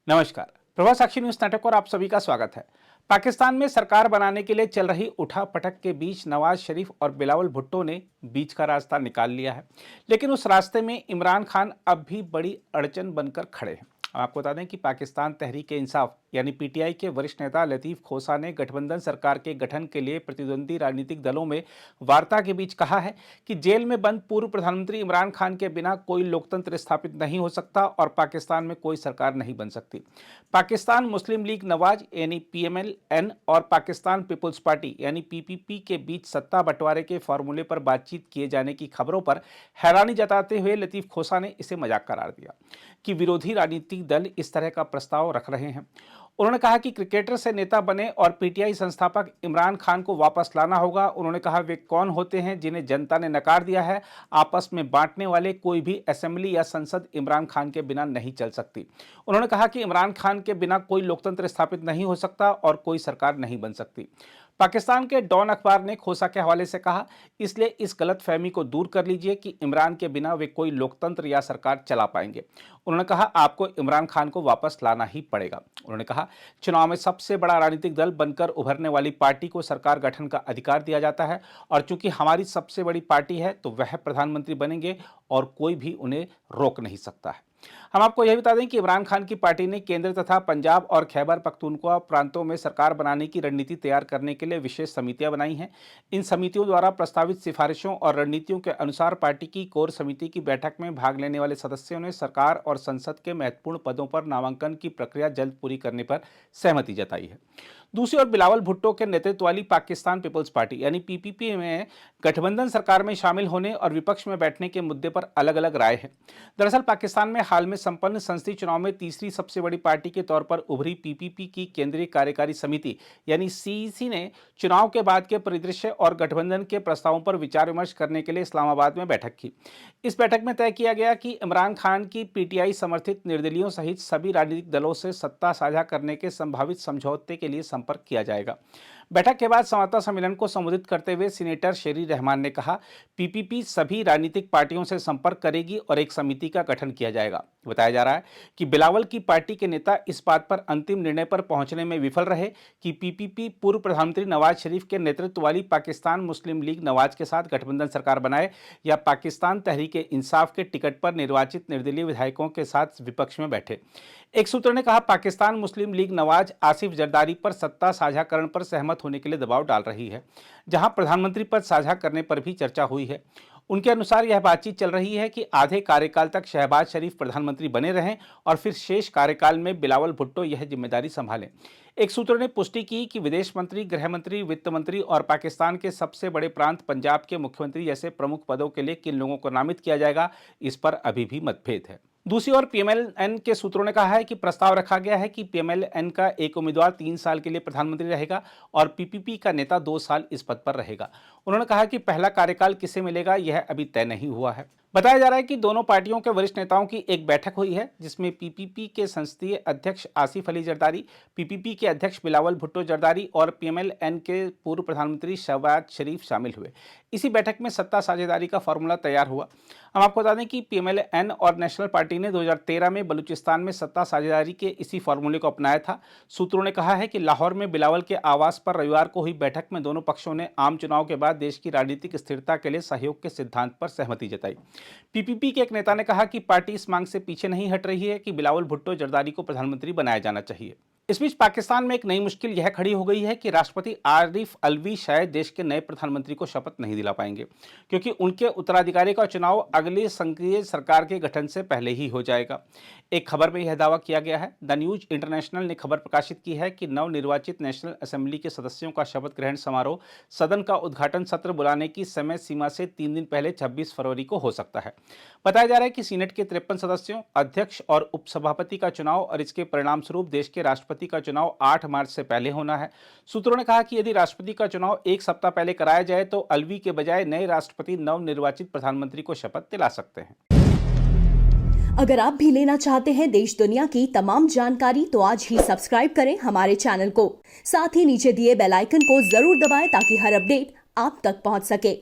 नमस्कार। प्रभा साक्षी न्यूज नाटक और आप सभी का स्वागत है। पाकिस्तान में सरकार बनाने के लिए चल रही उठापटक के बीच नवाज शरीफ और बिलावल भुट्टो ने बीच का रास्ता निकाल लिया है, लेकिन उस रास्ते में इमरान खान अब भी बड़ी अड़चन बनकर खड़े हैं। आपको बता दें कि पाकिस्तान तहरीक इंसाफ यानी पीटीआई के वरिष्ठ नेता लतीफ खोसा ने गठबंधन सरकार के गठन के लिए प्रतिद्वंदी राजनीतिक दलों में वार्ता के बीच कहा है कि जेल में बंद पूर्व प्रधानमंत्री इमरान खान के बिना कोई लोकतंत्र स्थापित नहीं हो सकता और पाकिस्तान में कोई सरकार नहीं बन सकती। पाकिस्तान मुस्लिम लीग नवाज यानी पीएमएल-एन और पाकिस्तान पीपुल्स पार्टी यानी पीपीपी के बीच सत्ता बंटवारे के फॉर्मूले पर बातचीत किए जाने की खबरों पर हैरानी जताते हुए लतीफ खोसा ने इसे मजाक करार दिया कि विरोधी राजनीतिक दल इस तरह का प्रस्ताव रख रहे हैं। उन्होंने कहा कि क्रिकेटर से नेता बने और पीटीआई संस्थापक इमरान खान को वापस लाना होगा। उन्होंने कहा वे कौन होते हैं जिन्हें जनता ने नकार दिया है। आपस में बांटने वाले कोई भी असेंबली या संसद इमरान खान के बिना नहीं चल सकती। उन्होंने कहा कि इमरान खान के बिना कोई लोकतंत्र स्थापित नहीं हो सकता और कोई सरकार नहीं बन सकती। पाकिस्तान के डॉन अखबार ने खोसा के हवाले से कहा, इसलिए इस गलतफहमी को दूर कर लीजिए कि इमरान के बिना वे कोई लोकतंत्र या सरकार चला पाएंगे। उन्होंने कहा आपको इमरान खान को वापस लाना ही पड़ेगा। उन्होंने कहा चुनाव में सबसे बड़ा राजनीतिक दल बनकर उभरने वाली पार्टी को सरकार गठन का अधिकार दिया जाता है और चूंकि हमारी सबसे बड़ी पार्टी है तो वह प्रधानमंत्री बनेंगे और कोई भी उन्हें रोक नहीं सकता है। हम आपको यह बता दें कि इमरान खान की पार्टी ने केंद्र तथा पंजाब और खैबर पख्तूनख्वा प्रांतों में सरकार बनाने की रणनीति तैयार करने के लिए विशेष समितियां बनाई हैं। इन समितियों द्वारा प्रस्तावित सिफारिशों और रणनीतियों के अनुसार पार्टी की कोर समिति की बैठक में भाग लेने वाले सदस्यों ने सरकार और संसद के महत्वपूर्ण पदों पर नामांकन की प्रक्रिया जल्द पूरी करने पर सहमति जताई है। दूसरी ओर बिलावल भुट्टो के नेतृत्व वाली पाकिस्तान पीपुल्स पार्टी यानी पीपीपी में गठबंधन सरकार में शामिल होने और विपक्ष में बैठने के मुद्दे पर अलग अलग राय है। दरअसल पाकिस्तान में हाल में संपन्न संसदीय चुनाव में तीसरी सबसे बड़ी पार्टी के तौर पर उभरी पीपीपी की केंद्रीय कार्यकारी समिति यानी सीईसी ने चुनाव के बाद के परिदृश्य और गठबंधन के प्रस्तावों पर विचार विमर्श करने के लिए इस्लामाबाद में बैठक की। इस बैठक में तय किया गया कि इमरान खान की पीटीआई समर्थित निर्दलीयों सहित सभी राजनीतिक दलों से सत्ता साझा करने के संभावित समझौते के लिए संपर्क किया जाएगा। बैठक के बाद संवाददाता सम्मेलन को संबोधित करते हुए सीनेटर शेरी रहमान ने कहा, पीपीपी सभी राजनीतिक पार्टियों से संपर्क करेगी और एक समिति का गठन किया जाएगा। बताया जा रहा है कि बिलावल की पार्टी के नेता इस बात पर अंतिम निर्णय पर पहुंचने में विफल रहे कि पीपीपी पूर्व प्रधानमंत्री नवाज शरीफ के नेतृत्व वाली पाकिस्तान मुस्लिम लीग नवाज के साथ गठबंधन सरकार बनाए या पाकिस्तान तहरीक इंसाफ के टिकट पर निर्वाचित निर्दलीय विधायकों के साथ विपक्ष में बैठे। एक सूत्र ने कहा, पाकिस्तान मुस्लिम लीग नवाज आसिफ जरदारी पर सत्ता साझाकरण पर सहमत होने के लिए दबाव डाल रही है, जहां प्रधानमंत्री पद साझा करने पर भी चर्चा हुई है। उनके अनुसार यह बातचीत चल रही है कि आधे कार्यकाल तक शहबाज शरीफ प्रधानमंत्री बने रहें और फिर शेष कार्यकाल में बिलावल भुट्टो यह जिम्मेदारी संभालें। एक सूत्र ने पुष्टि की कि विदेश मंत्री, गृह मंत्री, वित्त मंत्री और पाकिस्तान के सबसे बड़े प्रांत पंजाब के मुख्यमंत्री जैसे प्रमुख पदों के लिए किन लोगों को नामित किया जाएगा, इस पर अभी भी मतभेद है। दूसरी ओर पीएमएल-एन के सूत्रों ने कहा है कि प्रस्ताव रखा गया है कि पीएमएल-एन का एक उम्मीदवार 3 साल के लिए प्रधानमंत्री रहेगा और पीपीपी का नेता 2 साल इस पद पर रहेगा। उन्होंने कहा कि पहला कार्यकाल किसे मिलेगा यह अभी तय नहीं हुआ है। बताया जा रहा है कि दोनों पार्टियों के वरिष्ठ नेताओं की एक बैठक हुई है जिसमें पीपीपी के संसदीय अध्यक्ष आसिफ अली जरदारी, पीपीपी के अध्यक्ष बिलावल भुट्टो जरदारी और पीएमएल-एन के पूर्व प्रधानमंत्री शहबाज शरीफ शामिल हुए। इसी बैठक में सत्ता साझेदारी का फॉर्मूला तैयार हुआ। हम आपको बता दें कि पीएमएल-एन और नेशनल पार्टी ने 2013 में बलूचिस्तान में सत्ता साझेदारी के इसी फॉर्मूले को अपनाया था। सूत्रों ने कहा है कि लाहौर में बिलावल के आवास पर रविवार को हुई बैठक में दोनों पक्षों ने आम चुनाव के बाद देश की राजनीतिक स्थिरता के लिए सहयोग के सिद्धांत पर सहमति जताई। पीपीपी के एक नेता ने कहा कि पार्टी इस मांग से पीछे नहीं हट रही है कि बिलावल भुट्टो जरदारी को प्रधानमंत्री बनाया जाना चाहिए। इस बीच पाकिस्तान में एक नई मुश्किल यह खड़ी हो गई है कि राष्ट्रपति आरिफ अलवी शायद देश के नए प्रधानमंत्री को शपथ नहीं दिला पाएंगे, क्योंकि उनके उत्तराधिकारी का चुनाव अगली संघीय सरकार के गठन से पहले ही हो जाएगा। एक खबर में यह दावा किया गया है। द न्यूज इंटरनेशनल ने खबर प्रकाशित की है कि नवनिर्वाचित नेशनल असेंबली के सदस्यों का शपथ ग्रहण समारोह सदन का उद्घाटन सत्र बुलाने की समय सीमा से 3 दिन पहले 26 फरवरी को हो सकता है। बताया जा रहा है कि सीनेट के 53 सदस्यों, अध्यक्ष और उपसभापति का चुनाव और इसके परिणाम स्वरूप देश के राष्ट्रपति का चुनाव 8 मार्च से पहले होना है। सूत्रों ने कहा कि यदि राष्ट्रपति का चुनाव 1 सप्ताह पहले कराया जाए तो अलवी के बजाय नए राष्ट्रपति नवनिर्वाचित प्रधानमंत्री को शपथ दिला सकते हैं। अगर आप भी लेना चाहते हैं देश दुनिया की तमाम जानकारी तो आज ही सब्सक्राइब करें हमारे चैनल को। साथ ही नीचे दिए बेल आइकन को जरूर दबाएं ताकि हर अपडेट आप तक पहुंच सके।